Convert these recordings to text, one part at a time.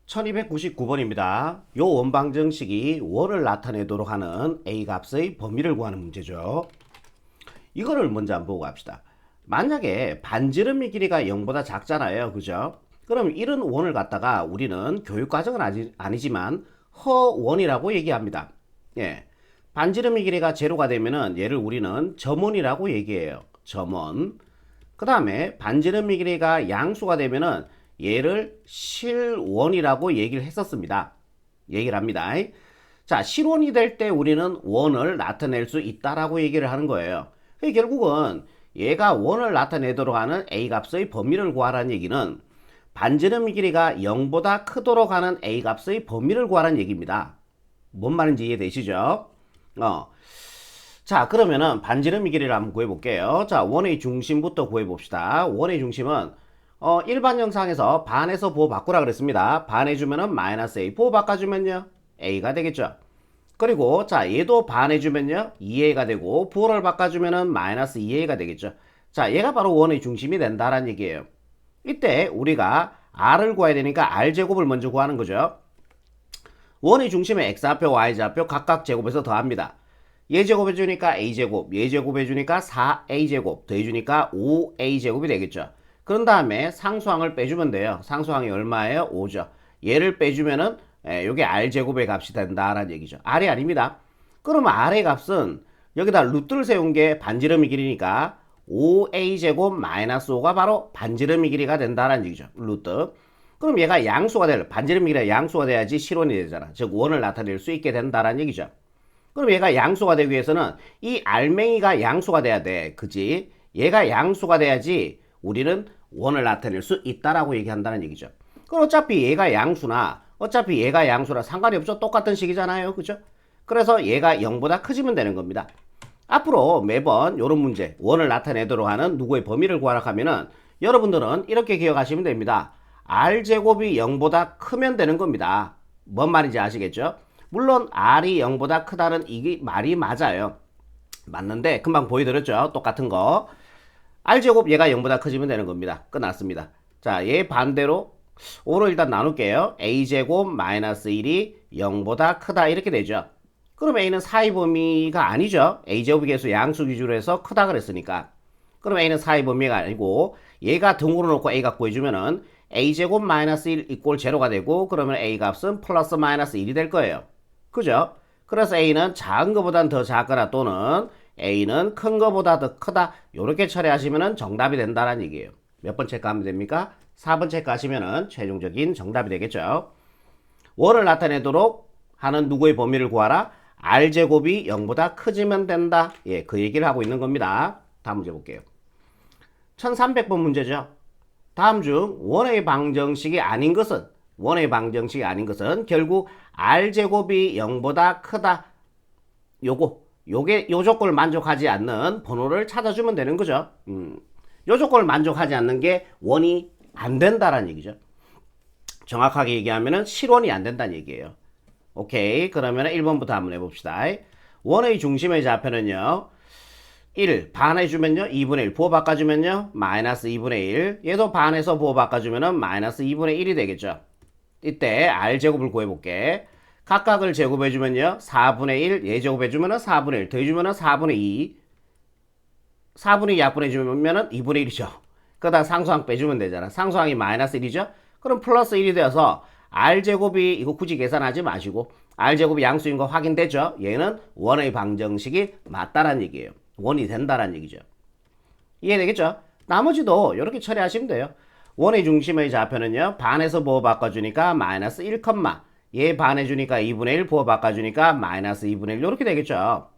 1299번입니다. 요 원방정식이 원을 나타내도록 하는 A 값의 범위를 구하는 문제죠. 이거를 먼저 한번 보고 갑시다. 만약에 반지름의 길이가 0보다 작잖아요. 그죠? 그럼 이런 원을 갖다가 우리는 교육과정은 아니지만 허원이라고 얘기합니다. 예. 반지름의 길이가 제로가 되면은 얘를 우리는 점원이라고 얘기해요. 점원. 그 다음에 반지름의 길이가 양수가 되면은 얘를 실원이라고 얘기를 했었습니다. 얘기를 합니다. 자, 실원이 될 때 우리는 원을 나타낼 수 있다라고 얘기를 하는 거예요. 결국은 얘가 원을 나타내도록 하는 A 값의 범위를 구하라는 얘기는 반지름 길이가 0보다 크도록 하는 A 값의 범위를 구하라는 얘기입니다. 뭔 말인지 이해되시죠? 자, 그러면은 반지름 길이를 한번 구해볼게요. 자, 원의 중심부터 구해봅시다. 원의 중심은 일반 영상에서 반에서 부호 바꾸라 그랬습니다. 반해주면은 마이너스 A, 부호 바꿔주면요 A가 되겠죠. 그리고 자, 얘도 반해주면요 2A가 되고, 부호를 바꿔주면은 마이너스 2A가 되겠죠. 자, 얘가 바로 원의 중심이 된다라는 얘기예요. 이때 우리가 R을 구해야 되니까 R제곱을 먼저 구하는 거죠. 원의 중심에 X좌표, Y좌표 각각 제곱해서 더합니다. 얘 제곱해주니까 A제곱, 얘 제곱해주니까 4A제곱, 더해주니까 5A제곱이 되겠죠. 그런 다음에 상수항을 빼주면 돼요. 상수항이 얼마예요? 5죠. 얘를 빼주면은 요게 R제곱의 값이 된다라는 얘기죠. R이 아닙니다. 그러면 R의 값은 여기다 루트를 세운 게 반지름의 길이니까 5A제곱 마이너스 5가 바로 반지름의 길이가 된다라는 얘기죠. 루트. 그럼 얘가 양수가 반지름의 길이가 양수가 돼야지 실원이 되잖아. 즉 원을 나타낼 수 있게 된다라는 얘기죠. 그럼 얘가 양수가 되기 위해서는 이 알맹이가 양수가 돼야 돼. 그지? 얘가 양수가 돼야지 우리는 원을 나타낼 수 있다라고 얘기한다는 얘기죠. 그럼 어차피 얘가 양수나 상관이 없죠. 똑같은 식이잖아요. 그죠? 그래서 얘가 0보다 커지면 되는 겁니다. 앞으로 매번 이런 문제, 원을 나타내도록 하는 누구의 범위를 구하라 하면은 여러분들은 이렇게 기억하시면 됩니다. R제곱이 0보다 크면 되는 겁니다. 뭔 말인지 아시겠죠? 물론 R이 0보다 크다는 이게 말이 맞아요. 맞는데 금방 보여드렸죠? 똑같은 거. R제곱 얘가 0보다 커지면 되는 겁니다. 끝났습니다. 자, 얘 반대로 5로 일단 나눌게요. A제곱 마이너스 1이 0보다 크다 이렇게 되죠. 그럼 A는 4의 범위가 아니죠. A제곱의 개수 양수 기준으로 해서 크다 그랬으니까. 그럼 A는 4의 범위가 아니고 얘가 등으로 놓고 A 값 구해주면은 A제곱 마이너스 1 이꼴 제로가 되고, 그러면 A 값은 플러스 마이너스 1이 될 거예요. 그죠? 그래서 A는 작은 것보단 더 작거나 또는 A는 큰 것보다 더 크다, 이렇게 처리하시면 정답이 된다는 얘기예요. 몇 번 체크하면 됩니까? 4번 체크하시면 최종적인 정답이 되겠죠. 원을 나타내도록 하는 누구의 범위를 구하라? R제곱이 0보다 커지면 된다. 예, 그 얘기를 하고 있는 겁니다. 다음 문제 볼게요. 1300번 문제죠. 다음 중 원의 방정식이 아닌 것은 결국 R제곱이 0보다 크다, 요 조건을 만족하지 않는 번호를 찾아주면 되는 거죠. 요 조건을 만족하지 않는 게 원이 안 된다라는 얘기죠. 정확하게 얘기하면은 실원이 안 된다는 얘기예요. 오케이. 그러면 1번부터 한번 해봅시다. 원의 중심의 좌표는요 1 반해주면요 2분의 1 부호 바꿔주면요 마이너스 2분의 1, 얘도 반해서 부호 바꿔주면은 마이너스 2분의 1이 되겠죠. 이때 R제곱을 구해볼게. 각각을 제곱해주면요 4분의 1, 얘 제곱해주면은 4분의 1, 더해주면은 4분의 2, 4분의 2 약분해주면은 2분의 1이죠. 그러다 상수항 빼주면 되잖아. 상수항이 마이너스 1이죠. 그럼 플러스 1이 되어서 R제곱이, 이거 굳이 계산하지 마시고 R제곱이 양수인 거 확인되죠. 얘는 원의 방정식이 맞다란 얘기예요. 원이 된다란 얘기죠. 이해되겠죠? 나머지도 이렇게 처리하시면 돼요. 원의 중심의 좌표는요 반에서 부호 바꿔주니까 마이너스 1, 얘 반해주니까 2분의 1, 부호 바꿔주니까 마이너스 2분의 1 이렇게 되겠죠.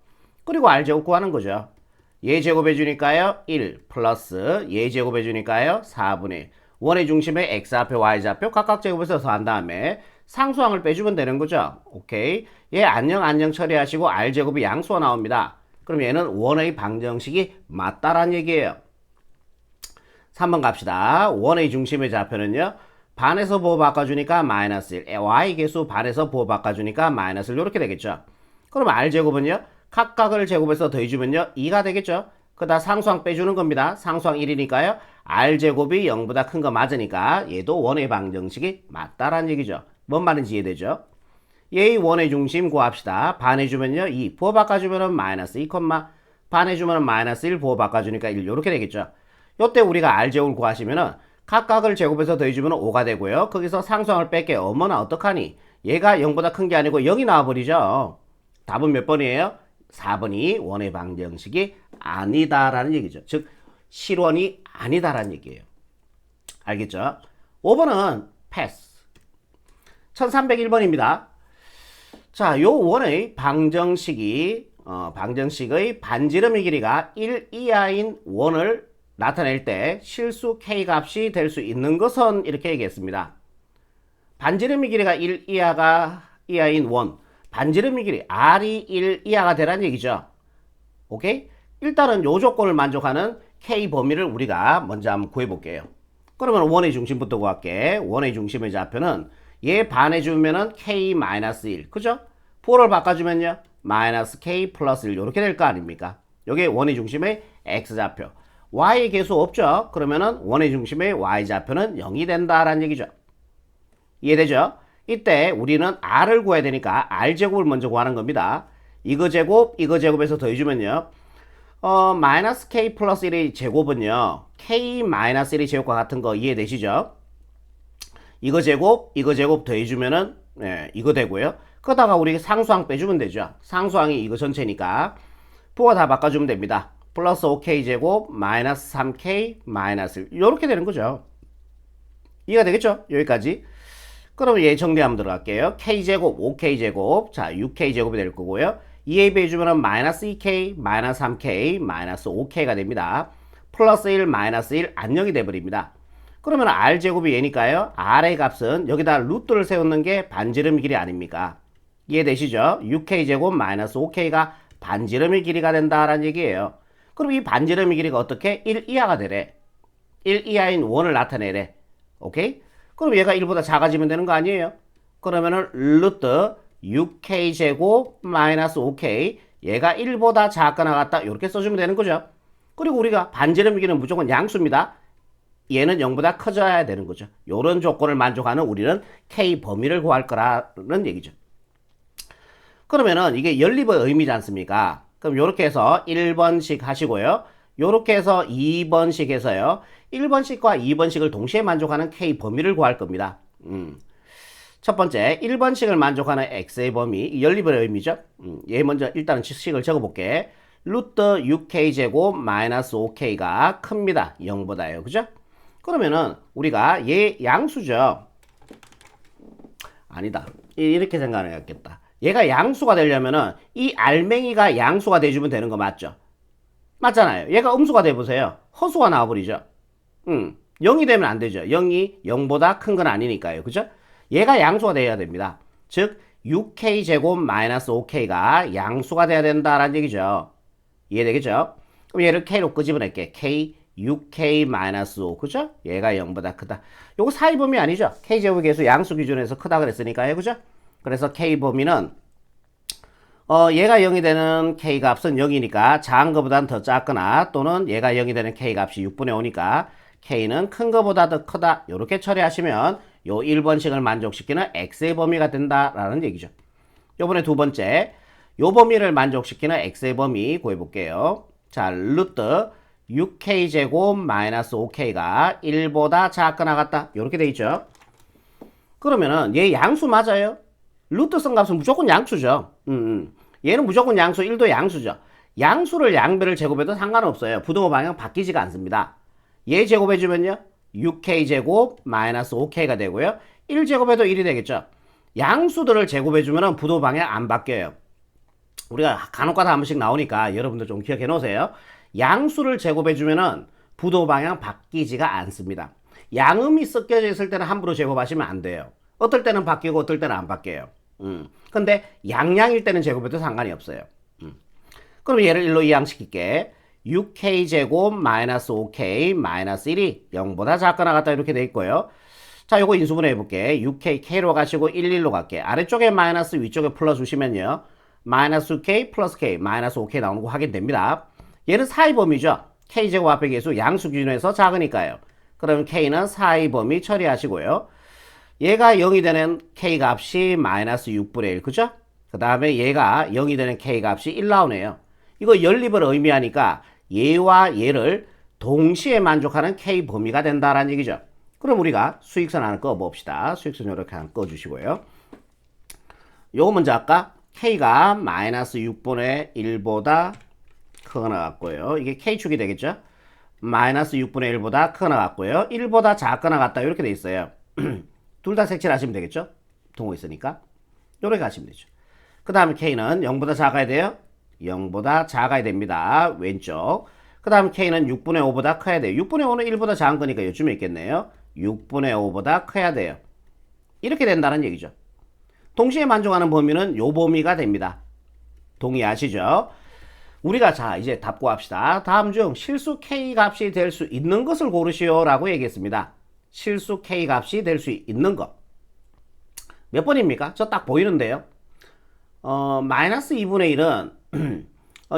그리고 R제곱 구하는 거죠. 얘 제곱해주니까요 1 플러스 얘 제곱해주니까요 4분의 1. 원의 중심에 X좌표, Y좌표 각각 제곱해서 더한 다음에 상수항을 빼주면 되는 거죠. 오케이. 얘 안녕 처리하시고 R제곱이 양수가 나옵니다. 그럼 얘는 원의 방정식이 맞다란 얘기예요. 3번 갑시다. 원의 중심의 좌표는요 반에서 부호 바꿔주니까 마이너스 1, y 개수 반에서 부호 바꿔주니까 마이너스 1 이렇게 되겠죠. 그럼 R제곱은요 각각을 제곱해서 더해주면요 2가 되겠죠. 그다 상수항 빼주는 겁니다. 상수항 1이니까요 R제곱이 0보다 큰 거 맞으니까 얘도 원의 방정식이 맞다란 얘기죠. 뭔 말인지 이해되죠? 얘의 원의 중심 구합시다. 반해주면요 2, 부호 바꿔주면은 마이너스 2, 반해주면은 마이너스 1, 부호 바꿔주니까 1 이렇게 되겠죠. 요때 우리가 R제곱을 구하시면은 각각을 제곱해서 더해주면 5가 되고요. 거기서 상수항을 뺄게. 어머나 어떡하니? 얘가 0보다 큰 게 아니고 0이 나와버리죠. 답은 몇 번이에요? 4번이 원의 방정식이 아니다라는 얘기죠. 즉 실원이 아니다라는 얘기예요. 알겠죠? 5번은 패스. 1301번입니다. 자, 요 원의 방정식의 반지름의 길이가 1 이하인 원을 나타낼 때 실수 k 값이 될 수 있는 것은 이렇게 얘기했습니다. 반지름의 길이가 1 이하인 원, 반지름의 길이 r이 1 이하가 되라는 얘기죠. 오케이? 일단은 요 조건을 만족하는 k 범위를 우리가 먼저 한번 구해볼게요. 그러면 원의 중심부터 구할게. 원의 중심의 좌표는 얘 반해주면은 k-1, 그죠? 부호를 바꿔주면요 마이너스 k 플러스 1 이렇게 될 거 아닙니까? 요게 원의 중심의 x좌표. y의 개수 없죠? 그러면은 원의 중심의 y좌표는 0이 된다라는 얘기죠. 이해되죠? 이때 우리는 r을 구해야 되니까 r제곱을 먼저 구하는 겁니다. 이거 제곱에서 더해주면요 마이너스 k 플러스 1의 제곱은요 k 마이너스 1의 제곱과 같은 거 이해되시죠? 이거 제곱 더해주면은 이거 되고요. 그러다가 우리 상수항 빼주면 되죠. 상수항이 이거 전체니까 부호 다 바꿔주면 됩니다. 플러스 5k 제곱 마이너스 3k 마이너스 1 이렇게 되는 거죠. 이해가 되겠죠? 여기까지. 그러면 얘 정리 한번 들어갈게요. k제곱 5k제곱 자 6k제곱이 될 거고요. 2a 빼주면 마이너스 2k 마이너스 3k 마이너스 5k가 됩니다. 플러스 1 마이너스 1 안녕이 돼버립니다. 그러면 r제곱이 얘니까요. r의 값은 여기다 루트를 세우는 게 반지름의 길이 아닙니까? 이해되시죠? 6k제곱 마이너스 5k가 반지름의 길이가 된다라는 얘기예요. 그럼 이 반지름의 길이가 어떻게? 1 이하가 되래. 1 이하인 원을 나타내래. 오케이? 그럼 얘가 1보다 작아지면 되는 거 아니에요? 그러면은 루트 6k제곱 마이너스 5k 얘가 1보다 작거나 같다 이렇게 써주면 되는 거죠. 그리고 우리가 반지름의 길이는 무조건 양수입니다. 얘는 0보다 커져야 되는 거죠. 이런 조건을 만족하는 우리는 k 범위를 구할 거라는 얘기죠. 그러면은 이게 연립의 의미지 않습니까? 그럼 요렇게 해서 1번씩 하시고요. 요렇게 해서 2번씩 해서요. 1번씩과 2번씩을 동시에 만족하는 k 범위를 구할 겁니다. 첫 번째 1번씩을 만족하는 x의 범위 연립의 의미죠. 얘 먼저 일단은 식을 적어볼게. 루트 6k제곱 마이너스 5k가 큽니다. 0보다요. 그죠? 그러면은 우리가 얘 양수죠. 아니다. 이렇게 생각해야겠다. 얘가 양수가 되려면은 이 알맹이가 양수가 돼주면 되는 거 맞죠? 맞잖아요. 얘가 음수가 돼보세요. 허수가 나와버리죠. 0이 되면 안 되죠. 0이 0보다 큰 건 아니니까요. 그죠? 얘가 양수가 돼야 됩니다. 즉 6k제곱 마이너스 5k가 양수가 돼야 된다라는 얘기죠. 이해되겠죠? 그럼 얘를 k로 끄집어낼게. k 6k-5 그죠? 얘가 0보다 크다. 요거 사이 범위 아니죠? k제곱의 개수 양수 기준에서 크다 그랬으니까요. 그죠? 그래서 k 범위는 얘가 0이 되는 k 값은 0이니까 작은 것보다는 더 작거나 또는 얘가 0이 되는 k 값이 6분의 5니까 k는 큰 것보다 더 크다. 이렇게 처리하시면 요 1번씩을 만족시키는 x의 범위가 된다라는 얘기죠. 요번에 두 번째 요 범위를 만족시키는 x의 범위 구해볼게요. 자, 루트 6k제곱 마이너스 5k가 1보다 작거나 같다. 이렇게 돼 있죠. 그러면은 얘 양수 맞아요? 루트성 값은 무조건 양수죠. 얘는 무조건 양수, 1도 양수죠. 양수를 양배를 제곱해도 상관없어요. 부등호 방향 바뀌지가 않습니다. 얘 제곱해주면요 6k제곱 마이너스 5k가 되고요. 1제곱해도 1이 되겠죠. 양수들을 제곱해주면 부등호 방향 안 바뀌어요. 우리가 간혹가다 한 번씩 나오니까 여러분들 좀 기억해 놓으세요. 양수를 제곱해주면은 부등호 방향 바뀌지가 않습니다. 양음이 섞여져 있을 때는 함부로 제곱하시면 안 돼요. 어떨 때는 바뀌고 어떨 때는 안 바뀌어요. 근데 양양일 때는 제곱해도 상관이 없어요. 그럼 얘를 1로 이항시킬게. 6k제곱 마이너스 5k 마이너스 1이 0보다 작거나 같다 이렇게 돼 있고요. 자, 요거 인수분해 해볼게. 6k k로 가시고 1, 1로 갈게. 아래쪽에 마이너스 위쪽에 풀어주시면요. 마이너스 k 플러스 k 마이너스 5k 나오는 거 확인됩니다. 얘는 사이 범위죠. k제곱 앞의 개수 양수 기준에서 작으니까요. 그러면 k는 사이 범위 처리하시고요. 얘가 0이 되는 k 값이 마이너스 6분의 1, 그죠? 그 다음에 얘가 0이 되는 k 값이 1 나오네요. 이거 연립을 의미하니까 얘와 얘를 동시에 만족하는 k 범위가 된다라는 얘기죠. 그럼 우리가 수익선 하나 꺼봅시다. 수익선 이렇게 하나 꺼주시고요. 요거 먼저 할까? k가 마이너스 6분의 1보다 크거나 같고요. 이게 k축이 되겠죠? 마이너스 6분의 1보다 크거나 같고요. 1보다 작거나 같다 이렇게 돼 있어요. 둘 다 색칠하시면 되겠죠? 동호 있으니까. 이렇게 가시면 되죠. 그 다음에 k는 0보다 작아야 돼요? 0보다 작아야 됩니다. 왼쪽. 그 다음에 k는 6분의 5보다 커야 돼요. 6분의 5는 1보다 작은 거니까 요즘에 있겠네요. 6분의 5보다 커야 돼요. 이렇게 된다는 얘기죠. 동시에 만족하는 범위는 요 범위가 됩니다. 동의하시죠? 우리가 자 이제 답 구합시다. 다음 중 실수 k 값이 될 수 있는 것을 고르시오 라고 얘기했습니다. 실수 k 값이 될 수 있는 것. 몇 번입니까? 저 딱 보이는데요. 마이너스 2분의 1은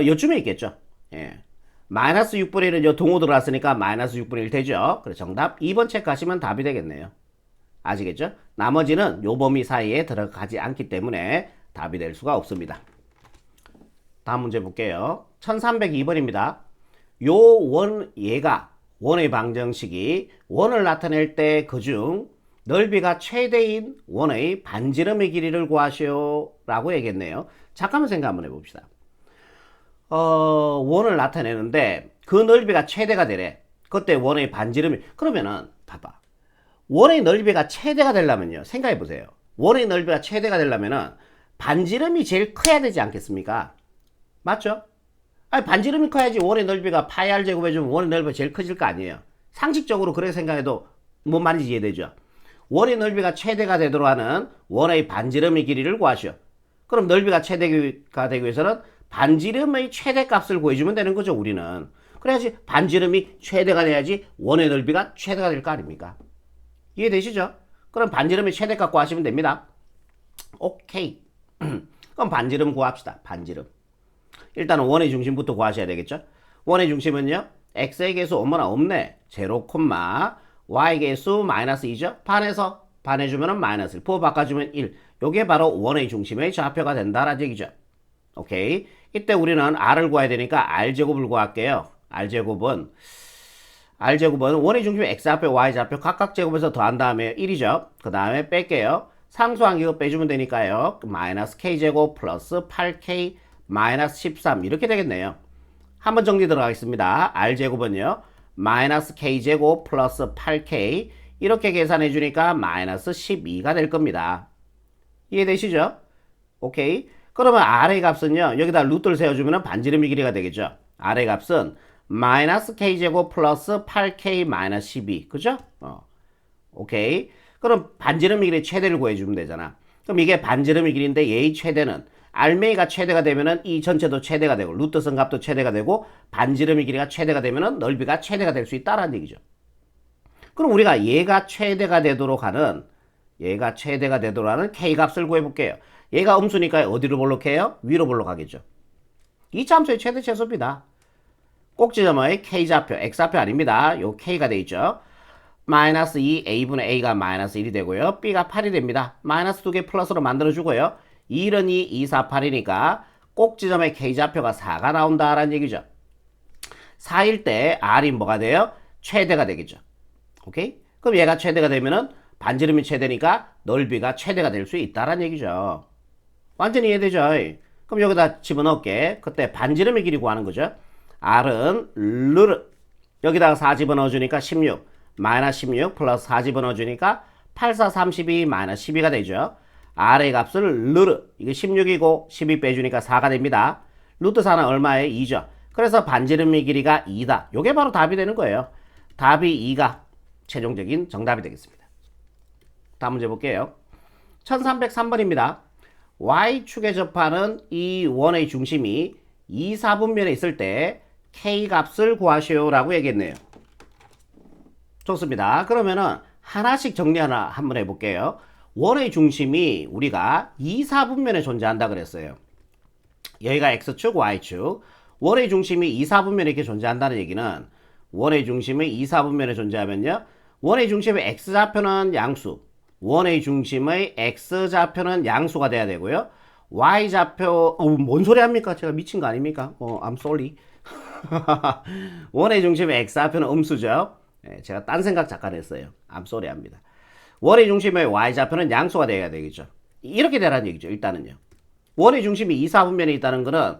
요쯤에 있겠죠. 예. 마이너스 6분의 1은 요 동호 들어왔으니까 마이너스 6분의 1 되죠. 그래서 정답 2번 책 가시면 답이 되겠네요. 아시겠죠? 나머지는 요 범위 사이에 들어가지 않기 때문에 답이 될 수가 없습니다. 다음 문제 볼게요. 1302번입니다. 요 얘가 원의 방정식이 원을 나타낼 때 그중 넓이가 최대인 원의 반지름의 길이를 구하시오 라고 얘기했네요. 잠깐만 생각 한번 해봅시다. 원을 나타내는데 그 넓이가 최대가 되래. 그때 원의 반지름이 그러면은 봐봐. 원의 넓이가 최대가 되려면요. 생각해 보세요. 원의 넓이가 최대가 되려면은 반지름이 제일 커야 되지 않겠습니까? 맞죠? 아니 반지름이 커야지 원의 넓이가 파이 r 제곱 해주면 원의 넓이가 제일 커질 거 아니에요. 상식적으로 그렇게 생각해도 뭔 말인지 이해되죠? 원의 넓이가 최대가 되도록 하는 원의 반지름의 길이를 구하시오. 그럼 넓이가 최대가 되기 위해서는 반지름의 최대값을 구해주면 되는 거죠. 우리는. 그래야지 반지름이 최대가 돼야지 원의 넓이가 최대가 될 거 아닙니까? 이해되시죠? 그럼 반지름의 최대값 구하시면 됩니다. 오케이. 그럼 반지름 구합시다. 반지름. 일단은 원의 중심부터 구하셔야 되겠죠? 원의 중심은요. x의 개수 어머나 없네. 0, y의 개수 마이너스 2죠? 반에서 반해주면 마이너스 1. 부호 바꿔주면 1. 요게 바로 원의 중심의 좌표가 된다라는 얘기죠. 오케이. 이때 우리는 r을 구해야 되니까 r제곱을 구할게요. r제곱은 원의 중심의 x좌표, y좌표 각각 제곱해서 더한 다음에 1이죠. 그 다음에 뺄게요. 상수한 기호 빼주면 되니까요. 마이너스 k제곱 플러스 8k 마이너스 13 이렇게 되겠네요. 한번 정리 들어가겠습니다. r제곱은요. 마이너스 k제곱 플러스 8k 이렇게 계산해 주니까 마이너스 12가 될 겁니다. 이해되시죠? 오케이. 그러면 r의 값은요. 여기다 루트를 세워주면 반지름의 길이가 되겠죠. r의 값은 마이너스 k제곱 플러스 8k 마이너스 12 그죠? 오케이. 그럼 반지름의 길이 최대를 구해주면 되잖아. 그럼 이게 반지름의 길인데 얘의 최대는 알맹이가 최대가 되면은 이 전체도 최대가 되고 루트선 값도 최대가 되고 반지름의 길이가 최대가 되면은 넓이가 최대가 될 수 있다라는 얘기죠. 그럼 우리가 얘가 최대가 되도록 하는 k 값을 구해볼게요. 얘가 음수니까 어디로 볼록해요? 위로 볼록하겠죠. 이차 함수의 최대 최소입니다. 꼭지점의 k좌표, x좌표 아닙니다. 요 k가 돼 있죠. 마이너스 2 a분의 a가 마이너스 1이 되고요. b가 8이 됩니다. 마이너스 2개 플러스로 만들어주고요. 1은 2, 2, 4, 8이니까 꼭지점의 k좌표가 4가 나온다라는 얘기죠. 4일 때 r이 뭐가 돼요? 최대가 되겠죠. 오케이? 그럼 얘가 최대가 되면은 반지름이 최대니까 넓이가 최대가 될 수 있다라는 얘기죠. 완전히 이해되죠? 그럼 여기다 집어넣을게. 그때 반지름의 길이 구하는 거죠. r은 르르 여기다가 4 집어넣어주니까 16 마이너스 16 플러스 4 집어넣어주니까 8, 4, 32 마이너스 12가 되죠. r의 값을 르르 이게 16이고 12 빼주니까 4가 됩니다. 루트 4는 얼마에 2죠. 그래서 반지름의 길이가 2다. 요게 바로 답이 되는 거예요. 답이 2가 최종적인 정답이 되겠습니다. 다음 문제 볼게요. 1303번입니다. y축에 접하는 이 원의 중심이 2, 4분면에 있을 때 k 값을 구하시오 라고 얘기했네요. 좋습니다. 그러면은 하나씩 정리 하나 한번 해볼게요. 원의 중심이 우리가 2, 4분면에 존재한다 그랬어요. 여기가 x축, y축. 원의 중심이 2, 4분면에 이렇게 존재한다는 얘기는 원의 중심이 2, 4분면에 존재하면요. 원의 중심의 x좌표는 양수, 원의 중심의 x좌표는 양수가 돼야 되고요. y좌표 뭔 소리 합니까? 제가 미친 거 아닙니까? I'm sorry. 원의 중심의 x좌표는 음수죠. 네, 제가 딴 생각 잠깐 했어요. I'm sorry 합니다. 원의 중심의 y좌표는 양수가 돼야 되겠죠. 이렇게 되라는 얘기죠. 일단은요. 원의 중심이 2, 4분면에 있다는 거는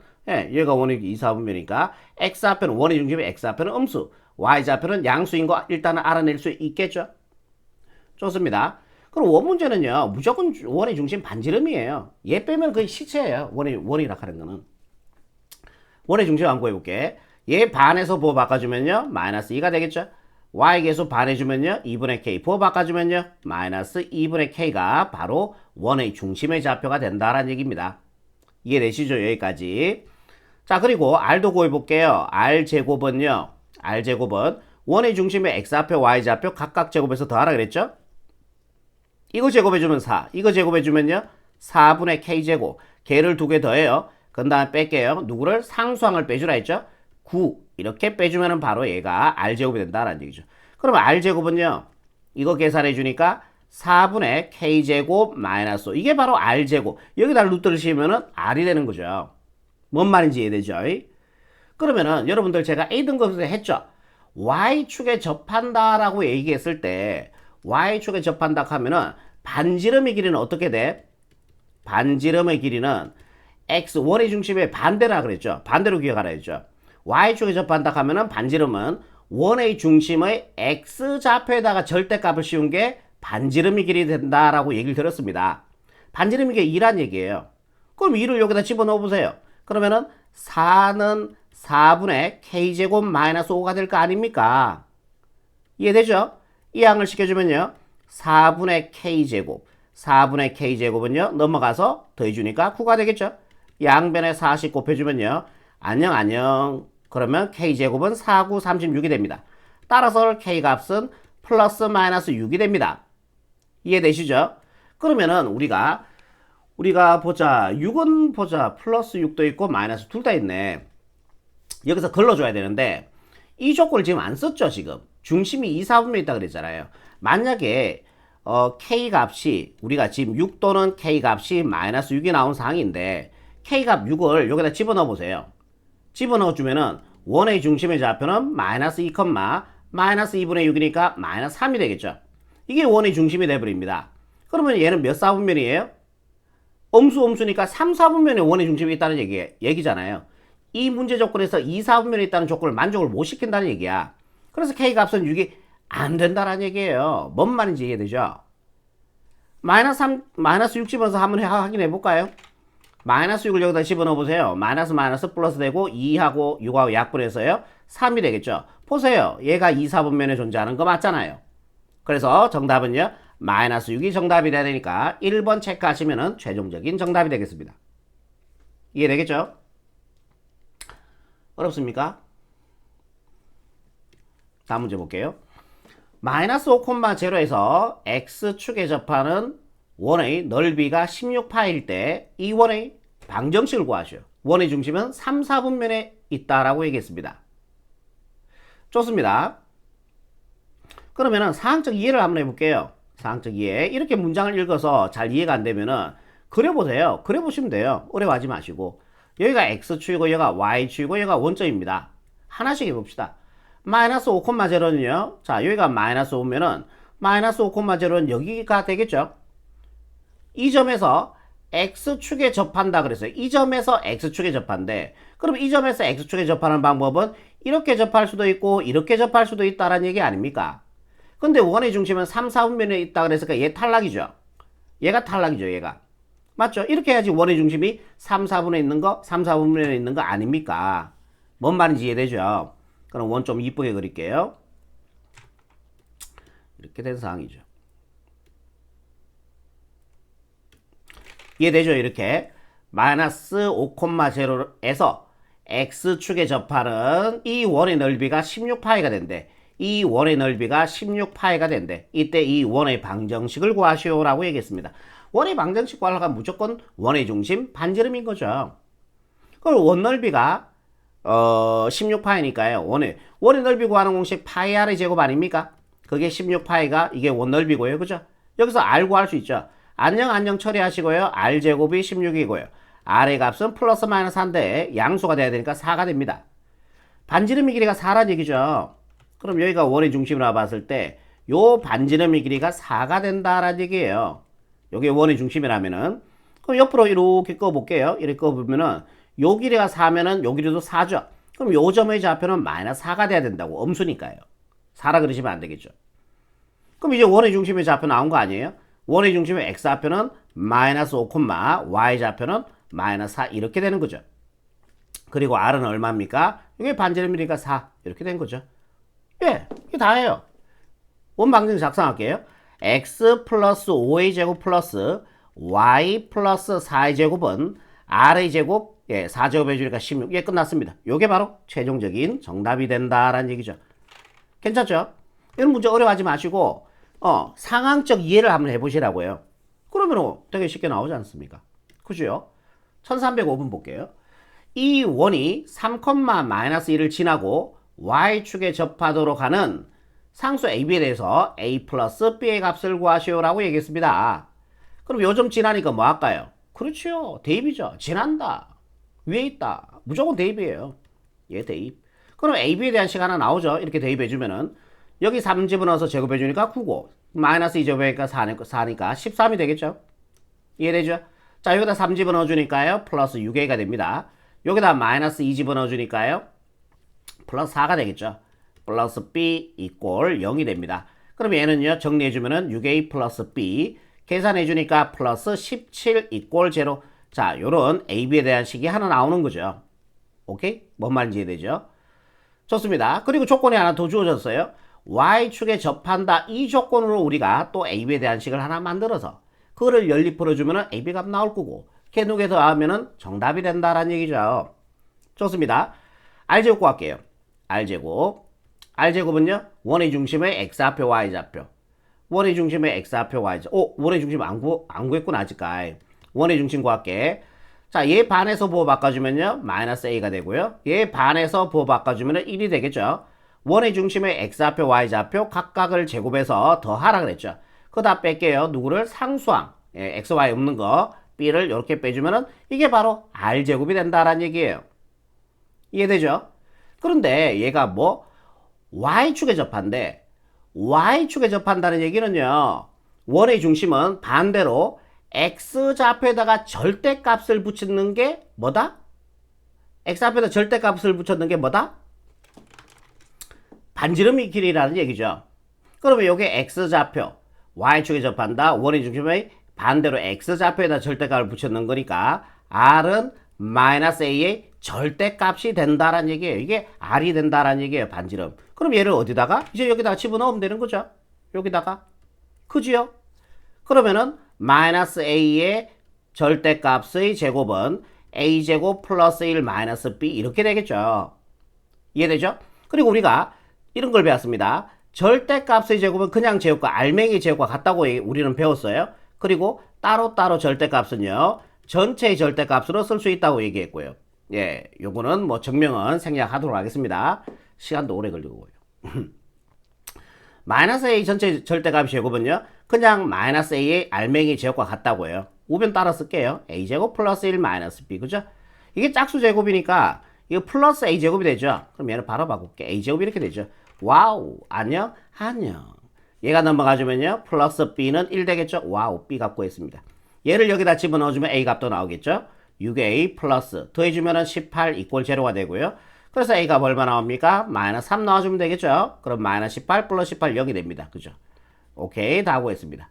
얘가 원의 2, 4분면이니까 x좌표는 원의 중심의 x좌표는 음수, y좌표는 양수인 거 일단은 알아낼 수 있겠죠. 좋습니다. 그럼 원 문제는요. 무조건 원의 중심 반지름이에요. 얘 빼면 거의 시체예요. 원이라 하는 거는. 원의 중심 한번 구해볼게. 얘 반에서 부호 바꿔주면요. 마이너스 2가 되겠죠. y계수 반해주면요. 2분의 k. 부호 바꿔주면요. 마이너스 2분의 k가 바로 원의 중심의 좌표가 된다라는 얘기입니다. 이해되시죠? 여기까지. 자, 그리고 r도 구해볼게요. r제곱은요. r제곱은 원의 중심의 x좌표, y좌표 각각 제곱해서 더하라 그랬죠? 이거 제곱해주면 4. 이거 제곱해주면요. 4분의 k제곱. 걔를 두 개 더해요. 그 다음에 뺄게요. 누구를? 상수항을 빼주라 했죠? 9. 이렇게 빼주면 바로 얘가 r제곱이 된다라는 얘기죠. 그러면 r제곱은요. 이거 계산해주니까 4분의 k제곱 마이너스 5. 이게 바로 r제곱. 여기다 루트를 씌우면 r이 되는 거죠. 뭔 말인지 이해되죠? 그러면은 여러분들 제가 A등급에서 했죠. Y축에 접한다라고 얘기했을 때 Y축에 접한다 하면은 반지름의 길이는 어떻게 돼? 반지름의 길이는 X 원의 중심의 반대라 그랬죠. 반대로 기억하라 했죠. Y축에 접한다 하면은 반지름은 원의 중심의 X좌표에다가 절대값을 씌운 게 반지름의 길이 된다라고 얘기를 들었습니다. 반지름이 게 2란 얘기예요. 그럼 2를 여기다 집어넣어 보세요. 그러면은 4는 4분의 k제곱 마이너스 5가 될 거 아닙니까? 이해되죠? 이 항을 시켜주면요. 4분의 k제곱 4분의 k제곱은요. 넘어가서 더해주니까 9가 되겠죠? 양변에 40 곱해주면요. 안녕. 그러면 k제곱은 4, 9, 36이 됩니다. 따라서 k값은 플러스 마이너스 6이 됩니다. 이해되시죠? 그러면은 우리가 보자. 6은 보자. 플러스 6도 있고 마이너스 둘 다 있네. 여기서 걸러줘야 되는데 이 조건을 지금 안 썼죠. 지금 중심이 2, 4분면 있다 그랬잖아요. 만약에 k값이 우리가 지금 6 또는 k값이 마이너스 6이 나온 상황인데 k값 6을 여기다 집어넣어 보세요. 집어넣어 주면은 원의 중심의 좌표는 마이너스 2, 마이너스 2분의 6이니까 마이너스 3이 되겠죠. 이게 원의 중심이 돼버립니다. 그러면 얘는 몇 4분면이에요? 음수니까 3, 4분면에 원의 중심이 있다는 얘기잖아요. 이 문제 조건에서 2, 4분면에 있다는 조건을 만족을 못 시킨다는 얘기야. 그래서 k값은 6이 안 된다라는 얘기예요. 뭔 말인지 이해되죠? 마이너스 6 집어서 한번 확인해 볼까요? 마이너스 6을 여기다 집어넣어 보세요. 마이너스 플러스 되고 2하고 6하고 약분해서요. 3이 되겠죠. 보세요. 얘가 2, 4분면에 존재하는 거 맞잖아요. 그래서 정답은요. 마이너스 6이 정답이 돼야 되니까 1번 체크하시면 최종적인 정답이 되겠습니다. 이해되겠죠? 어렵습니까? 다음 문제 볼게요. 마이너스 5,0에서 x축에 접하는 원의 넓이가 16파일 때 이 원의 방정식을 구하시오. 원의 중심은 3, 4분면에 있다라고 얘기했습니다. 좋습니다. 그러면은 사항적 이해를 한번 해볼게요. 사항적 이해. 이렇게 문장을 읽어서 잘 이해가 안 되면은 그려보세요. 그려보시면 돼요. 어려워하지 마시고. 여기가 x축이고 여기가 y축이고 여기가 원점입니다. 하나씩 해봅시다. 마이너스 5,0는요. 자, 여기가 마이너스 5면은 마이너스 5,0는 여기가 되겠죠. 이 점에서 x축에 접한다 그랬어요. 이 점에서 x축에 접한대. 그럼 이 점에서 x축에 접하는 방법은 이렇게 접할 수도 있고 이렇게 접할 수도 있다라는 얘기 아닙니까? 근데 원의 중심은 3, 4분면에 있다 그랬으니까 얘 탈락이죠. 얘가 탈락이죠. 얘가. 맞죠? 이렇게 해야지 원의 중심이 3, 4분에 있는 거, 3, 4분면에 있는 거 아닙니까? 뭔 말인지 이해되죠? 그럼 원 좀 이쁘게 그릴게요. 이렇게 된 상황이죠. 이해되죠? 이렇게 마이너스 5,0에서 x축에 접하는 이 원의 넓이가 16파이가 된대. 이 원의 넓이가 16파이가 된대. 이때 이 원의 방정식을 구하시오라고 얘기했습니다. 원의 방정식 구하려면 무조건 원의 중심 반지름인 거죠. 그럼 원 넓이가 16파이니까요. 원의 넓이 구하는 공식 파이 r의 제곱 아닙니까? 그게 16파이가 이게 원 넓이고요. 그죠? 여기서 R 구할 수 있죠. 안녕 처리하시고요. R제곱이 16이고요. R의 값은 플러스 마이너스 4인데 양수가 돼야 되니까 4가 됩니다. 반지름의 길이가 4란 얘기죠. 그럼 여기가 원의 중심으로 봤을 때 요 반지름의 길이가 4가 된다라는 얘기예요. 여기 원의 중심이라면은 그럼 옆으로 이렇게 꺼볼게요. 이렇게 꺼보면은 요 길이가 4면은 요 길이도 4죠. 그럼 요 점의 좌표는 마이너스 4가 돼야 된다고. 엄수니까요. 4라 그러시면 안 되겠죠. 그럼 이제 원의 중심의 좌표 나온 거 아니에요? 원의 중심의 x좌표는 마이너스 5, y좌표는 마이너스 4 이렇게 되는 거죠. 그리고 r은 얼마입니까? 이게 반지름이니까 4 이렇게 된 거죠. 예, 이게 다예요. 원방정 작성할게요. x 플러스 5의 제곱 플러스 y 플러스 4의 제곱은 r의 제곱 4제곱 해주니까 16. 예, 끝났습니다. 요게 바로 최종적인 정답이 된다라는 얘기죠. 괜찮죠? 이런 문제 어려워하지 마시고 상황적 이해를 한번 해보시라고요. 그러면 되게 쉽게 나오지 않습니까? 그죠? 1305번 볼게요. 이 원이 3,-1을 지나고 y축에 접하도록 하는 상수 AB에 대해서 A 플러스 B의 값을 구하시오라고 얘기했습니다. 그럼 요점 지나니까 뭐 할까요? 그렇죠. 대입이죠. 지난다. 위에 있다. 무조건 대입이에요. 예, 대입. 그럼 AB에 대한 식 하나 나오죠. 이렇게 대입해주면은 여기 3 집어넣어서 제곱해주니까 9고 마이너스 2 제곱하니까 4니까 13이 되겠죠. 이해되죠? 자, 여기다 3 집어넣어주니까요. 플러스 6A가 됩니다. 여기다 마이너스 2 집어넣어주니까요. 플러스 4가 되겠죠. 플러스 B 이꼴 0이 됩니다. 그럼 얘는요. 정리해주면은 6A 플러스 B 계산해주니까 플러스 17 이꼴 제로. 자, 요런 AB에 대한 식이 하나 나오는 거죠. 오케이? 뭔 말인지 이해되죠? 좋습니다. 그리고 조건이 하나 더 주어졌어요. Y축에 접한다. 이 조건으로 우리가 또 AB에 대한 식을 하나 만들어서 그거를 연립 풀어주면 AB 값 나올 거고 걔누게 더하면은 정답이 된다라는 얘기죠. 좋습니다. R제곱 구할게요. R제곱은요. 원의 중심의 X좌표, Y좌표. 원의 중심의 X좌표, Y좌표. 원의 중심 안 구했구나, 아직까지. 원의 중심 구할게. 자, 얘 반에서 부호 바꿔주면요. 마이너스 A가 되고요. 얘 반에서 부호 바꿔주면 1이 되겠죠. 원의 중심의 X좌표, Y좌표 각각을 제곱해서 더하라 그랬죠. 그거 다 뺄게요. 누구를? 상수항. X, Y 없는 거. B를 이렇게 빼주면은 이게 바로 R제곱이 된다라는 얘기예요. 이해되죠? 그런데 얘가 뭐? Y축에 접한대. Y축에 접한다는 얘기는요. 원의 중심은 반대로 X좌표에다가 절대값을 붙이는 게 뭐다? X좌표에다 절대값을 붙였는 게 뭐다? 반지름의 길이라는 얘기죠. 그러면 이게 X좌표, Y축에 접한다. 원의 중심의 반대로 X좌표에다 절대값을 붙였는 거니까 R은 마이너스 A의 절대값이 된다라는 얘기예요. 이게 R이 된다라는 얘기예요. 반지름. 그럼 얘를 어디다가? 이제 여기다가 집어넣으면 되는 거죠. 여기다가. 그지요? 그러면은 마이너스 A의 절대값의 제곱은 A제곱 플러스 1 마이너스 B 이렇게 되겠죠. 이해되죠? 그리고 우리가 이런 걸 배웠습니다. 절대값의 제곱은 그냥 제곱과 알맹이 제곱과 같다고 우리는 배웠어요. 그리고 따로따로 절대값은요. 전체의 절대값으로 쓸 수 있다고 얘기했고요. 예, 요거는 뭐 증명은 생략하도록 하겠습니다. 시간도 오래 걸리고요. 마이너스 A 전체 절대값 제곱은요. 그냥 마이너스 A의 알맹이 제곱과 같다고 해요. 우변 따라 쓸게요. A제곱 플러스 1 마이너스 B. 그죠? 이게 짝수 제곱이니까 이거 플러스 A제곱이 되죠. 그럼 얘는 바로 바꿀게. A제곱이 이렇게 되죠. 와우. 안녕. 얘가 넘어가주면요. 플러스 B는 1 되겠죠. 와우. B 값 구했습니다. 얘를 여기다 집어넣어주면 A 값도 나오겠죠. 6A 플러스 더해주면 18 이꼴 제로가 되고요. 그래서 A 값 얼마 나옵니까? 마이너스 3 넣어주면 되겠죠. 그럼 마이너스 18 플러스 18 0이 됩니다. 그죠? 오케이. 다 구했습니다.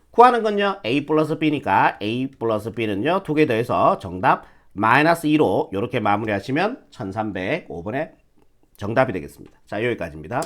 구하는 건요. A 플러스 B니까 A 플러스 B는요. 두 개 더해서 정답 마이너스 2로 이렇게 마무리하시면 1305번의 정답이 되겠습니다. 자, 여기까지입니다.